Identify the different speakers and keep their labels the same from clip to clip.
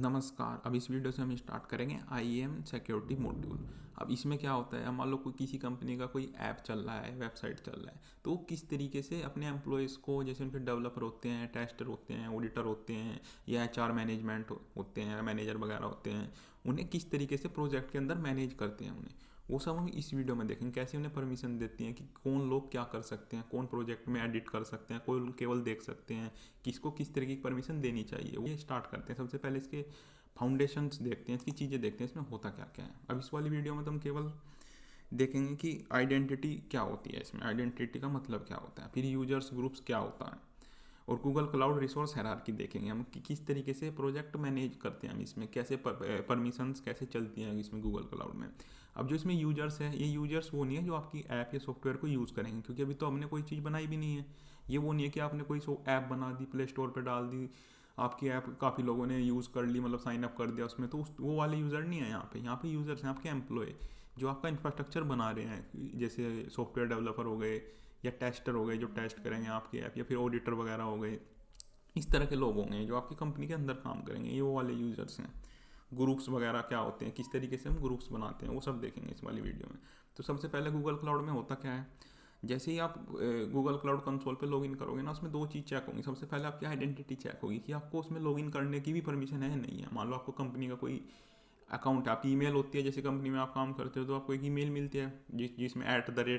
Speaker 1: नमस्कार। अब इस वीडियो से हम स्टार्ट करेंगे IAM सिक्योरिटी मॉड्यूल। अब इसमें क्या होता है, मान लो कोई किसी कंपनी का कोई ऐप चल रहा है, वेबसाइट चल रहा है, तो वो किस तरीके से अपने एम्प्लॉयज़ को, जैसे उनके डेवलपर होते हैं, टेस्टर होते हैं, ऑडिटर होते हैं, या HR मैनेजमेंट होते हैं, मैनेजर वगैरह होते हैं, उन्हें किस तरीके से प्रोजेक्ट के अंदर मैनेज करते हैं उन्हें, वो सब हम इस वीडियो में देखेंगे। कैसे उन्हें परमिशन देती हैं कि कौन लोग क्या कर सकते हैं, कौन प्रोजेक्ट में एडिट कर सकते हैं, कौन केवल देख सकते हैं, किसको किस तरीके की परमिशन देनी चाहिए। वो ये स्टार्ट करते हैं। सबसे पहले इसके फाउंडेशंस देखते हैं, इसकी चीज़ें देखते हैं, इसमें होता क्या क्या है। अब इस वाली वीडियो में तो हम केवल देखेंगे कि आइडेंटिटी क्या होती है, इसमें आइडेंटिटी का मतलब क्या होता है, फिर यूजर्स ग्रुप्स क्या होता है, और गूगल क्लाउड रिसोर्स हायरार्की देखेंगे हम कि किस तरीके से प्रोजेक्ट मैनेज करते हैं हम इसमें, कैसे परमिशंस कैसे चलती हैं इसमें गूगल क्लाउड में। अब जो इसमें यूजर्स है, ये यूजर्स वो नहीं है जो आपकी ऐप या सॉफ्टवेयर को यूज़ करेंगे, क्योंकि अभी तो हमने कोई चीज़ बनाई भी नहीं है। ये वो नहीं है कि आपने कोई ऐप बना दी, प्ले स्टोर पर डाल दी, आपकी ऐप काफ़ी लोगों ने यूज़ कर ली, मतलब साइन अप कर दिया उसमें, तो वो वाले यूज़र नहीं है यहाँ पे यूज़र्स हैं आपके एम्प्लॉय, जो आपका इंफ्रास्ट्रक्चर बना रहे हैं, जैसे सॉफ्टवेयर डेवलपर हो गए या टेस्टर हो गए जो टेस्ट करेंगे आपकी ऐप, या फिर ऑडिटर वगैरह हो गए। इस तरह के लोग होंगे जो आपकी कंपनी के अंदर काम करेंगे, ये वो वाले यूज़र्स हैं। ग्रुप्स वगैरह क्या होते हैं, किस तरीके से हम ग्रुप्स बनाते हैं, वो सब देखेंगे इस वाली वीडियो में। तो सबसे पहले गूगल क्लाउड में होता क्या है, जैसे ही आप गूगल क्लाउड कंसोल पे लॉगिन करोगे ना, उसमें दो चीज़ चेक होंगी। सबसे पहले आपकी आइडेंटिटी चेक होगी कि आपको उसमें लॉगिन करने की भी परमिशन है नहीं है। मान लो आपको कंपनी का कोई अकाउंट, आपकी ईमेल होती है, जैसे कंपनी में आप काम करते हो तो आपको एक ईमेल मिलती है जिसमें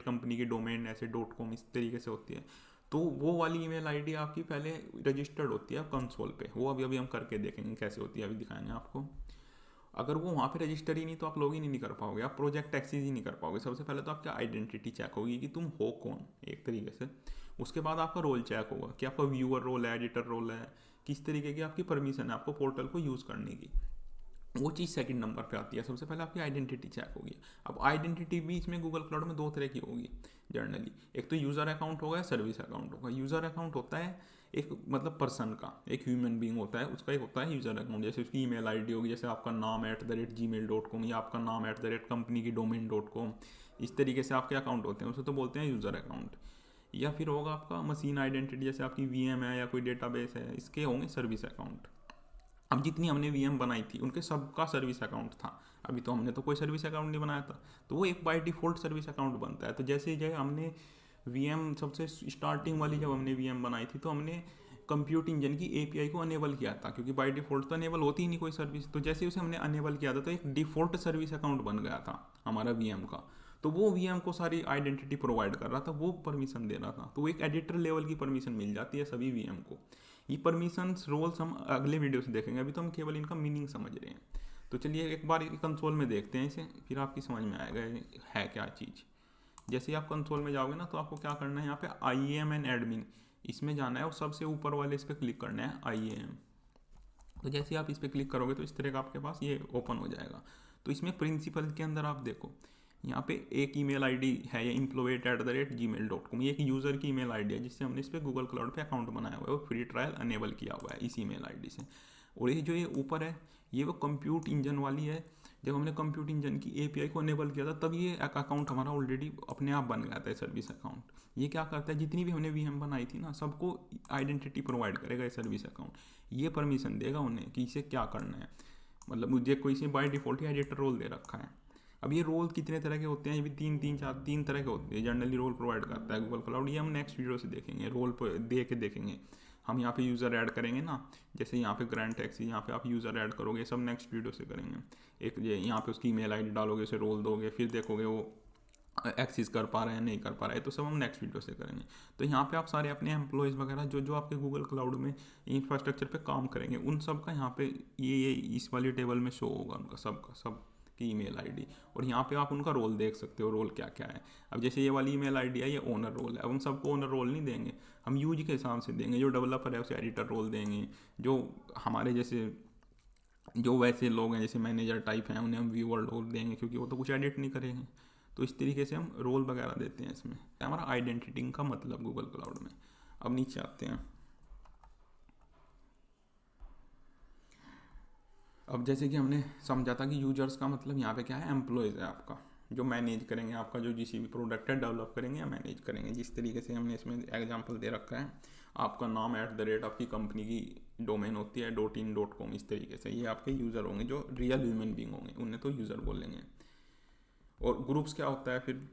Speaker 1: @कंपनी की डोमेन ऐसे .com इस तरीके से होती है। तो वो वाली ईमेल आईडी आपकी पहले रजिस्टर्ड होती है कंसोल पे। वो अभी अभी हम करके देखेंगे कैसे होती है, अभी दिखाएंगे आपको। अगर वो वहाँ पे रजिस्टर ही नहीं तो आप लॉगिन ही नहीं कर पाओगे, आप प्रोजेक्ट एक्सेस ही नहीं कर पाओगे। सबसे पहले तो आपकी आइडेंटिटी चेक होगी कि तुम हो कौन, एक तरीके से। उसके बाद आपका रोल चेक होगा कि आपका व्यूअर रोल है, एडिटर रोल है, किस तरीके की आपकी परमिशन है आपको पोर्टल को यूज़ करने की। वो चीज़ सेकंड नंबर पे आती है। सबसे पहले आपकी आइडेंटिटी चेक होगी। अब आइडेंटिटी भी इसमें गूगल क्लाउड में दो तरह की होगी जनरली। एक तो यूज़र अकाउंट होगा या सर्विस अकाउंट होगा। यूज़र अकाउंट होता है एक मतलब पर्सन का, एक ह्यूमन बीइंग होता है, उसका एक होता है यूज़र अकाउंट। जैसे उसकी ईमेल आईडी होगी, जैसे आपका नाम @gmail.com या आपका नाम कंपनी की डोमेन.com, इस तरीके से आपके अकाउंट होते हैं, उसे तो बोलते हैं यूज़र अकाउंट। या फिर होगा आपका मशीन आइडेंटिटी, जैसे आपकी VM है या कोई डेटाबेस है, इसके होंगे सर्विस अकाउंट। अब जितनी हमने VM बनाई थी उनके सबका सर्विस अकाउंट था। अभी तो हमने तो कोई सर्विस अकाउंट नहीं बनाया था, तो वो एक बाय डिफ़ॉल्ट सर्विस अकाउंट बनता है। तो जैसे जो हमने VM सबसे स्टार्टिंग वाली जब हमने VM बनाई थी, तो हमने कंप्यूट इंजन की API को अनेबल किया था, क्योंकि बाय डिफ़ॉल्ट तो अनेबल होती ही नहीं कोई सर्विस। तो जैसे उसे हमने अनेबल किया था तो एक डिफ़ॉल्ट सर्विस अकाउंट बन गया था हमारा VM का। तो वो VM को सारी आइडेंटिटी प्रोवाइड कर रहा था, वो परमिशन दे रहा था। तो वो एक एडिटर लेवल की परमिशन मिल जाती है सभी VM को। ये परमिशंस रोल्स हम अगले वीडियो से देखेंगे, अभी तो हम केवल इनका मीनिंग समझ रहे हैं। तो चलिए एक बार कंसोल में देखते हैं इसे, फिर आपकी समझ में आएगा है क्या चीज़। जैसे ही आप कंसोल में जाओगे ना, तो आपको क्या करना है, यहाँ पे IAM एंड एडमिन इसमें जाना है, और सबसे ऊपर वाले इस पर क्लिक करना है IAM। तो जैसे ही आप इस पर क्लिक करोगे तो इस तरह का आपके पास ये ओपन हो जाएगा। तो इसमें प्रिंसिपल के अंदर आप देखो, यहाँ पे एक ईमेल आईडी है, ये employee@gmail.com, ये एक यूज़र की ईमेल आईडी है जिससे हमने इस पर गूगल क्लाउड पे अकाउंट बनाया हुआ है, वो फ्री ट्रायल अनेबल किया हुआ है इस ईमेल आईडी से। और ये जो ये ऊपर है, ये वो कंप्यूट इंजन वाली है। जब हमने कंप्यूट इंजन की API को अनेबल किया था, तब ये अकाउंट हमारा ऑलरेडी अपने आप बन गया था, सर्विस अकाउंट। ये क्या करता है, जितनी भी हमने VM बनाई थी ना, सबको आइडेंटिटी प्रोवाइड करेगा ये सर्विस अकाउंट। ये परमिशन देगा उन्हें कि इसे क्या करना है। मतलब मुझे कोई से बाय डिफ़ॉल्ट ही एडिटर रोल दे रखा है। अब ये रोल कितने तरह के होते हैं, ये भी तीन तरह के होते हैं जनरली रोल प्रोवाइड करता है गूगल क्लाउड। ये हम नेक्स्ट वीडियो से देखेंगे, रोल दे के देखेंगे। हम यहाँ पे यूज़र ऐड करेंगे ना, जैसे यहाँ पे ग्रैंड टैक्सी, यहाँ पे आप यूज़र ऐड करोगे, सब नेक्स्ट वीडियो से करेंगे। एक ये यहाँ पे उसकी ईमेल आईडी डालोगे, उसे रोल दोगे, फिर देखोगे वो एक्सेस कर पा रहे हैं नहीं कर पा रहे हैं, तो सब हम नेक्स्ट वीडियो से करेंगे। तो यहाँ पे आप सारे अपने एम्प्लॉयज़ वगैरह जो जो आपके गूगल क्लाउड में इंफ्रास्ट्रक्चर पे काम करेंगे, उन सब का यहाँ पे ये इस वाली टेबल में शो होगा, उनका सब की ईमेल आईडी। और यहाँ पे आप उनका रोल देख सकते हो, रोल क्या क्या है। अब जैसे ये वाली ईमेल आईडी है, ये ओनर रोल है। अब हम सबको ओनर रोल नहीं देंगे, हम यूज के हिसाब से देंगे। जो डेवलपर है उसे एडिटर रोल देंगे, जो हमारे जैसे जो वैसे लोग हैं जैसे मैनेजर टाइप हैं, उन्हें हम व्यूअर रोल देंगे, क्योंकि वो तो कुछ एडिट नहीं करेंगे। तो इस तरीके से हम रोल वगैरह देते हैं इसमें। हमारा आइडेंटिटी का मतलब गूगल क्लाउड में। अब नीचे आते हैं। अब जैसे कि हमने समझा था कि यूजर्स का मतलब यहाँ पे क्या है, एम्प्लॉयज़ है आपका, जो मैनेज करेंगे आपका जो जिस भी प्रोडक्ट है डेवलप करेंगे या मैनेज करेंगे। जिस तरीके से हमने इसमें एग्जांपल दे रखा है, आपका नाम @ आपकी कंपनी की डोमेन होती है .in.com, इस तरीके से ये आपके यूज़र होंगे जो रियल ह्यूमन बींग होंगे, उन्हें तो यूज़र बोलेंगे। और ग्रुप्स क्या होता है फिर?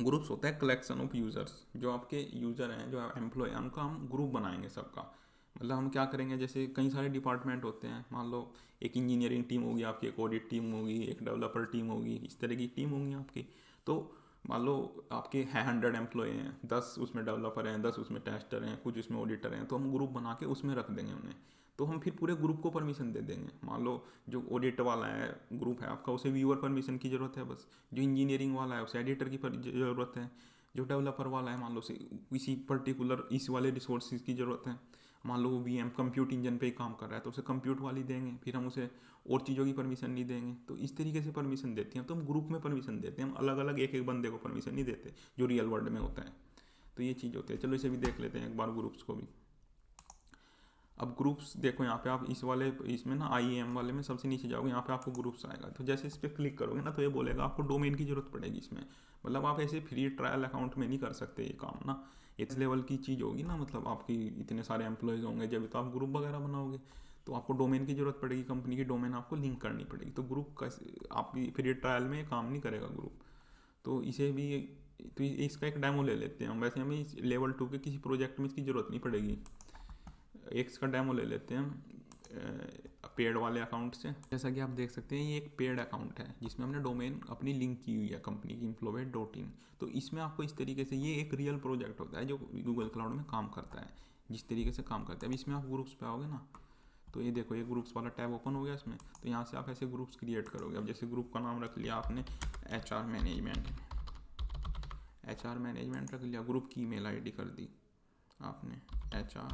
Speaker 1: ग्रुप्स होता है कलेक्शन ऑफ यूज़र्स, जो आपके यूज़र हैं, जो एम्प्लॉय हैं, उनका हम ग्रुप बनाएंगे सबका। मतलब हम क्या करेंगे, जैसे कई सारे डिपार्टमेंट होते हैं, मान लो एक इंजीनियरिंग टीम होगी आपकी, एक ऑडिट टीम होगी, एक डेवलपर टीम होगी, इस तरह की टीम होंगी आपकी। तो मान लो आपके हैं 100 एम्प्लॉय हैं, 10 उसमें डेवलपर हैं, 10 उसमें टेस्टर हैं, कुछ उसमें ऑडिटर हैं, तो हम ग्रुप बना के उसमें रख देंगे उन्हें। तो हम फिर पूरे ग्रुप को परमिशन दे देंगे। मान लो जो ऑडिट वाला है ग्रुप है आपका, उसे व्यूअर परमिशन की ज़रूरत है बस। जो इंजीनियरिंग वाला है उसे एडिटर की ज़रूरत है। जो डेवलपर वाला है, मान लो किसी पर्टिकुलर इस वाले रिसोर्सेज की ज़रूरत है, मान लो वो VM कंप्यूट इंजन पे ही काम कर रहा है, तो उसे कंप्यूट वाली देंगे। फिर हम उसे और चीज़ों की परमिशन नहीं देंगे। तो इस तरीके से परमिशन देती हैं। तो हम ग्रुप में परमिशन देते हैं, हम अलग अलग एक एक बंदे को परमिशन नहीं देते जो रियल वर्ल्ड में होता है। तो ये चीज़ होती है। चलो इसे भी देख लेते हैं एक बार, ग्रुप्स को भी। अब ग्रुप्स देखो यहाँ पे आप इस वाले इसमें ना IAM वाले में सबसे नीचे जाओगे, यहाँ पे आपको ग्रुप्स आएगा। तो जैसे इस पर क्लिक करोगे ना, तो ये बोलेगा आपको डोमेन की ज़रूरत पड़ेगी इसमें। मतलब आप ऐसे फ्री ट्रायल अकाउंट में नहीं कर सकते ये काम ना, इस लेवल की चीज़ होगी ना। मतलब आपकी इतने सारे एम्प्लॉयज़ होंगे जब तो आप ग्रुप वगैरह बनाओगे, तो आपको डोमेन की ज़रूरत पड़ेगी, कंपनी की डोमेन आपको लिंक करनी पड़ेगी। तो ग्रुप कैसे आप फ्री ट्रायल में काम नहीं करेगा ग्रुप। तो इसे भी, तो इसका एक डेमो ले लेते हैं हम। वैसे हमें लेवल 2 के किसी प्रोजेक्ट में इसकी ज़रूरत नहीं पड़ेगी। एक इसका डेमो ले लेते हैं हम पेड वाले अकाउंट से। जैसा कि आप देख सकते हैं ये एक पेड अकाउंट है जिसमें हमने डोमेन अपनी लिंक की हुई है कंपनी की Infloway.in। तो इसमें आपको इस तरीके से, ये एक रियल प्रोजेक्ट होता है जो गूगल क्लाउड में काम करता है, जिस तरीके से काम करता है। अब इसमें आप ग्रुप्स पे आओगे ना, तो ये देखो ये ग्रुप्स वाला टैब ओपन हो गया इसमें। तो यहाँ से आप ऐसे ग्रुप्स क्रिएट करोगे। अब जैसे ग्रुप का नाम रख लिया आपने HR मैनेजमेंट, HR मैनेजमेंट रख लिया। ग्रुप की ईमेल ID कर दी आपने HR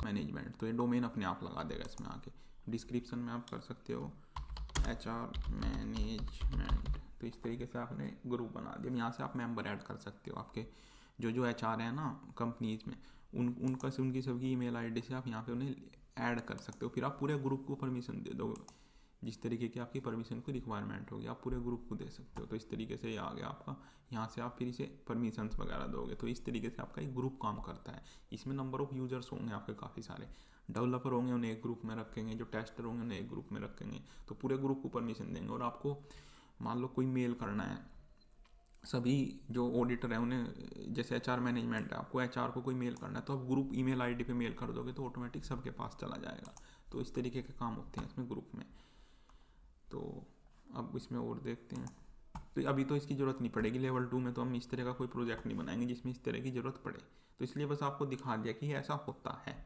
Speaker 1: मैनेजमेंट। तो ये डोमेन अपने आप लगा देगा इसमें आके। डिस्क्रिप्शन में आप कर सकते हो HR मैनेजमेंट। तो इस तरीके से आपने ग्रुप बना दिया। यहाँ से आप मेंबर ऐड कर सकते हो। आपके जो HR है ना कंपनीज में, उनकी सबकी ईमेल ID से आप यहाँ पे उन्हें ऐड कर सकते हो। फिर आप पूरे ग्रुप को परमिशन दे दो, जिस तरीके की आपकी परमिशन को रिक्वायरमेंट होगी आप पूरे ग्रुप को दे सकते हो। तो इस तरीके से ये आ गया आपका। यहाँ से आप फिर इसे परमिशंस वगैरह दोगे। तो इस तरीके से आपका एक ग्रुप काम करता है। इसमें नंबर ऑफ यूजर्स होंगे आपके काफ़ी सारे। डेवलपर होंगे उन्हें एक ग्रुप में रखेंगे, जो टेस्टर होंगे उन्हें एक ग्रुप में रखेंगे। तो पूरे ग्रुप को परमिशन देंगे। और आपको मान लो कोई मेल करना है, सभी जो ऑडिटर है उन्हें, जैसे HR मैनेजमेंट है, आपको HR को कोई मेल करना है, तो आप ग्रुप ईमेल ID पे मेल कर दोगे तो ऑटोमेटिक सबके पास चला जाएगा। तो इस तरीके के काम होते हैं इसमें ग्रुप में। तो अब इसमें और देखते हैं। तो अभी तो इसकी ज़रूरत नहीं पड़ेगी। लेवल 2 में तो हम इस तरह का कोई प्रोजेक्ट नहीं बनाएंगे जिसमें इस तरह की ज़रूरत पड़े। तो इसलिए बस आपको दिखा दिया कि ऐसा होता है।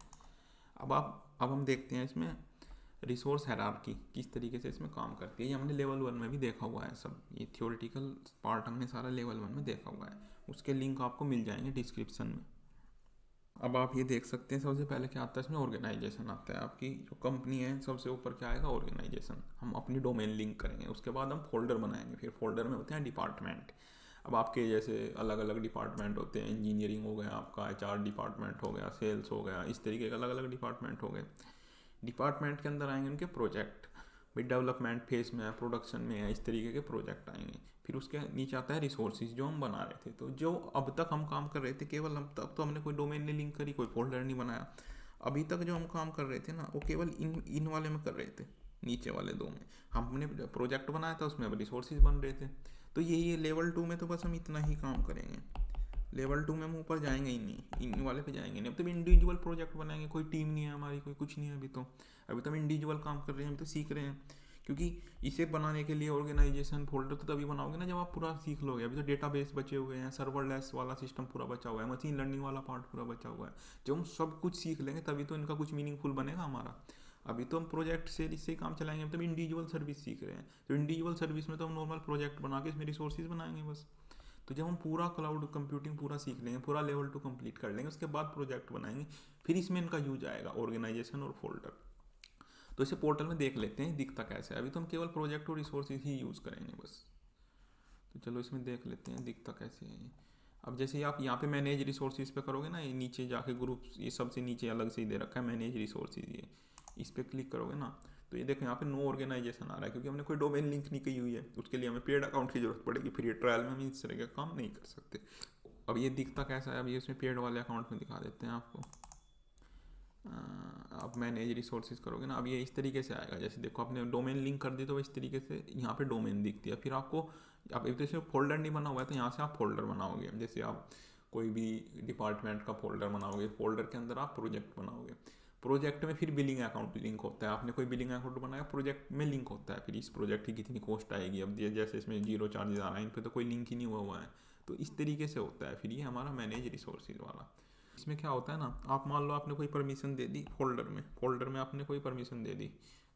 Speaker 1: अब हम देखते हैं इसमें रिसोर्स हायरार्की किस तरीके से इसमें काम करती है। ये हमने लेवल 1 में भी देखा हुआ है सब। ये थ्योरेटिकल पार्ट हमने सारा लेवल 1 में देखा हुआ है। उसके लिंक आपको मिल जाएंगे डिस्क्रिप्शन में। अब आप ये देख सकते हैं, सबसे पहले क्या आता है इसमें, ऑर्गेनाइजेशन आता है। आपकी जो कंपनी है सबसे ऊपर क्या आएगा, ऑर्गेनाइजेशन। हम अपनी डोमेन लिंक करेंगे। उसके बाद हम फोल्डर बनाएंगे। फिर फोल्डर में होते हैं डिपार्टमेंट। अब आपके जैसे अलग अलग डिपार्टमेंट होते हैं, इंजीनियरिंग हो गया आपका, HR डिपार्टमेंट हो गया, सेल्स हो गया, इस तरीके के अलग अलग डिपार्टमेंट हो गए। डिपार्टमेंट के अंदर आएंगे उनके प्रोजेक्ट, भाई डेवलपमेंट फेज में है, प्रोडक्शन में है, इस तरीके के प्रोजेक्ट आएंगे। फिर उसके नीचे आता है रिसोर्सेज जो हम बना रहे थे। तो जो अब तक हम काम कर रहे थे केवल हम, तब तो हमने कोई डोमेन नहीं लिंक करी, कोई फोल्डर नहीं बनाया। अभी तक जो हम काम कर रहे थे ना, वो केवल इन वाले में कर रहे थे, नीचे वाले 2 में। हमने प्रोजेक्ट बनाया था, उसमें अब रिसोर्सेज बन रहे थे। तो ये लेवल 2 में तो बस हम इतना ही काम करेंगे। लेवल 2 में हम ऊपर जाएंगे ही नहीं, इन वाले पे जाएंगे नहीं। अब तो इंडिविजुअल प्रोजेक्ट बनाएंगे। कोई टीम नहीं है हमारी, कोई कुछ नहीं है। अभी तो हम इंडिविजुअल काम कर रहे हैं, हम तो सीख रहे हैं। क्योंकि इसे बनाने के लिए ऑर्गेनाइजेशन फोल्डर तो तभी बनाओगे ना जब आप पूरा सीख लोगे। अभी तो डेटाबेस बचे हुए हैं, सर्वरलेस वाला सिस्टम पूरा बचा हुआ है, मशीन लर्निंग वाला पार्ट पूरा बचा हुआ है। जब हम सब कुछ सीख लेंगे तभी तो इनका कुछ मीनिंगफुल बनेगा हमारा। अभी तो हम प्रोजेक्ट से इससे काम चलाएंगे। तब इंडिविजुअल सर्विस सीख रहे हैं। तो इंडिविजुअल सर्विस में तो हम नॉर्मल प्रोजेक्ट बना के इसमें रिसोर्सेज बनाएंगे बस। तो जब हम पूरा क्लाउड कंप्यूटिंग पूरा सीख लेंगे, पूरा लेवल 2 कंप्लीट कर लेंगे, उसके बाद प्रोजेक्ट बनाएंगे, फिर इसमें इनका यूज आएगा, ऑर्गेनाइजेशन और फोल्डर। तो इसे पोर्टल में देख लेते हैं दिखता कैसे है। अभी तो हम केवल प्रोजेक्ट और रिसोर्सेज ही यूज़ करेंगे बस। तो चलो इसमें देख लेते हैं दिखता कैसे है ये। अब जैसे आप यहाँ पे मैनेज रिसोर्सेज पे करोगे ना, ये नीचे जाके ग्रुप, ये सबसे नीचे अलग से ही दे रखा है मैनेज रिसोर्सेज, ये इस पर क्लिक करोगे ना, तो ये देखो यहाँ पे नो ऑर्गेनाइजेशन आ रहा है, क्योंकि हमने कोई डोमेन लिंक नहीं की हुई है। उसके लिए हमें पेड अकाउंट की जरूरत पड़ेगी। फिर ये ट्रायल में हम इस तरह का काम नहीं कर सकते। अब ये दिखता कैसा है, अब ये इसमें पेड वाले अकाउंट में दिखा देते हैं आपको। आप मैनेज रिसोर्सेज करोगे ना, अब ये इस तरीके से आएगा। जैसे देखो आपने डोमेन लिंक कर दी तो इस तरीके से यहाँ पे डोमेन दिखती है। फिर आपको, आप एक जैसे फोल्डर नहीं बना हुआ है तो यहाँ से आप फोल्डर बनाओगे। जैसे आप कोई भी डिपार्टमेंट का फोल्डर बनाओगे, फोल्डर के अंदर आप प्रोजेक्ट बनाओगे। प्रोजेक्ट में फिर बिलिंग अकाउंट लिंक होता है। आपने कोई बिलिंग अकाउंट बनाया, प्रोजेक्ट में लिंक होता है। फिर इस प्रोजेक्ट की कितनी कॉस्ट आएगी, अब जैसे इसमें जीरो चार्जेस आ रहा है, इन पे तो कोई लिंक ही नहीं हुआ है। तो इस तरीके से होता है। फिर ये हमारा मैनेज रिसोर्सेज वाला। इसमें क्या होता है ना, आप मान लो आपने कोई परमिशन दे दी फोल्डर में आपने कोई परमिशन दे दी,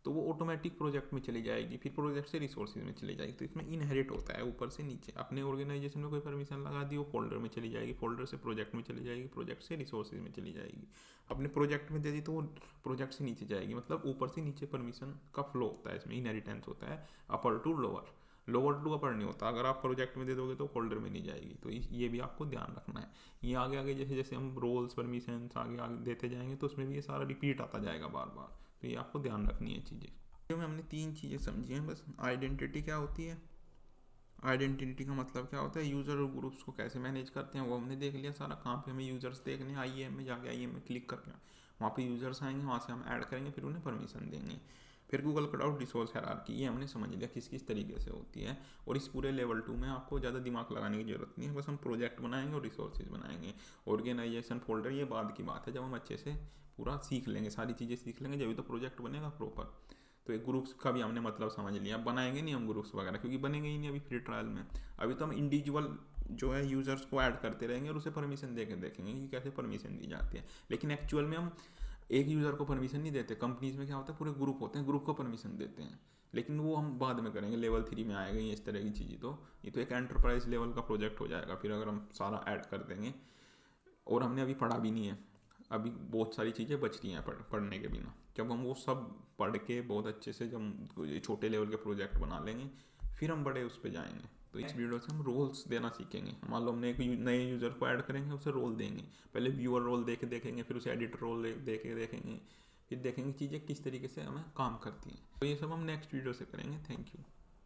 Speaker 1: तो वो ऑटोमेटिक प्रोजेक्ट में चली जाएगी, फिर प्रोजेक्ट से रिसोर्सेज में चली जाएगी। तो इसमें इनहेरिट होता है ऊपर से नीचे। अपने ऑर्गेनाइजेशन में कोई परमिशन लगा दी, वो फोल्डर में चली जाएगी, फोल्डर से प्रोजेक्ट में चली जाएगी, प्रोजेक्ट से रिसोर्सेज में चली जाएगी। अपने प्रोजेक्ट में दे दी तो वो प्रोजेक्ट से नीचे जाएगी। मतलब ऊपर से नीचे परमिशन का फ्लो होता है, इसमें इनहेरिटेंस होता है, upper to lower, lower to upper नहीं होता। अगर आप प्रोजेक्ट में दे दोगे तो फोल्डर में नहीं जाएगी। तो ये भी आपको ध्यान रखना है। ये आगे आगे जैसे जैसे हम रोल्स परमिशन आगे आगे देते जाएंगे तो उसमें भी ये सारा रिपीट आता जाएगा बार बार। तो ये आपको ध्यान रखनी है चीज़ें। में हमने 3 चीज़ें समझी हैं बस। आइडेंटिटी क्या होती है, आइडेंटिटी का मतलब क्या होता है, यूज़र और ग्रुप्स को कैसे मैनेज करते हैं वो हमने देख लिया सारा। कहाँ पे हमें यूज़र्स देखने, आईएएम में जाके आईएएम में क्लिक करके वहाँ पे यूज़र्स आएंगे, वहाँ से हम ऐड करेंगे, फिर उन्हें परमिशन देंगे। फिर गूगल क्लाउड रिसोर्स हायरार्की, ये हमने समझ लिया किस किस तरीके से होती है। और इस पूरे लेवल 2 में आपको ज़्यादा दिमाग लगाने की ज़रूरत नहीं है, बस हम प्रोजेक्ट बनाएंगे और रिसोर्सेज बनाएंगे। ऑर्गेनाइजेशन फोल्डर ये बाद की बात है, जब हम अच्छे से पूरा सीख लेंगे, सारी चीज़ें सीख लेंगे, जब भी तो प्रोजेक्ट बनेगा प्रॉपर। तो एक ग्रुप्स का भी हमने मतलब समझ लिया। बनाएंगे नहीं हम ग्रुप्स वगैरह, क्योंकि बनेंगे ही नहीं अभी फ्री ट्रायल में। अभी तो हम इंडिविजुअल जो है यूज़र्स को ऐड करते रहेंगे और उसे परमिशन दे के देखेंगे कि कैसे परमिशन दी जाती है। लेकिन एक्चुअल में हम एक यूज़र को परमिशन नहीं देते। कंपनीज में क्या होता है, पूरे ग्रुप होते हैं, ग्रुप को परमिशन देते हैं। लेकिन वो हम बाद में करेंगे, लेवल 3 में आएगा ये इस तरह की चीज़ें। तो ये तो एक एंटरप्राइज लेवल का प्रोजेक्ट हो जाएगा फिर, अगर हम सारा ऐड कर देंगे। और हमने अभी पढ़ा भी नहीं है, अभी बहुत सारी चीज़ें बच रही हैं पढ़ने के बिना। जब हम वो सब पढ़ के बहुत अच्छे से जब छोटे लेवल के प्रोजेक्ट बना लेंगे, फिर हम बड़े उस पर जाएंगे। तो इस वीडियो से हम रोल्स देना सीखेंगे। मान लो हमने एक नए यूज़र को ऐड करेंगे, उसे रोल देंगे। पहले व्यूअर रोल दे के देखेंगे, फिर उसे एडिटर रोल दे के देखेंगे, फिर देखेंगे चीज़ें किस तरीके से हमें काम करती हैं। तो ये सब हम नेक्स्ट वीडियो से करेंगे। Thank you.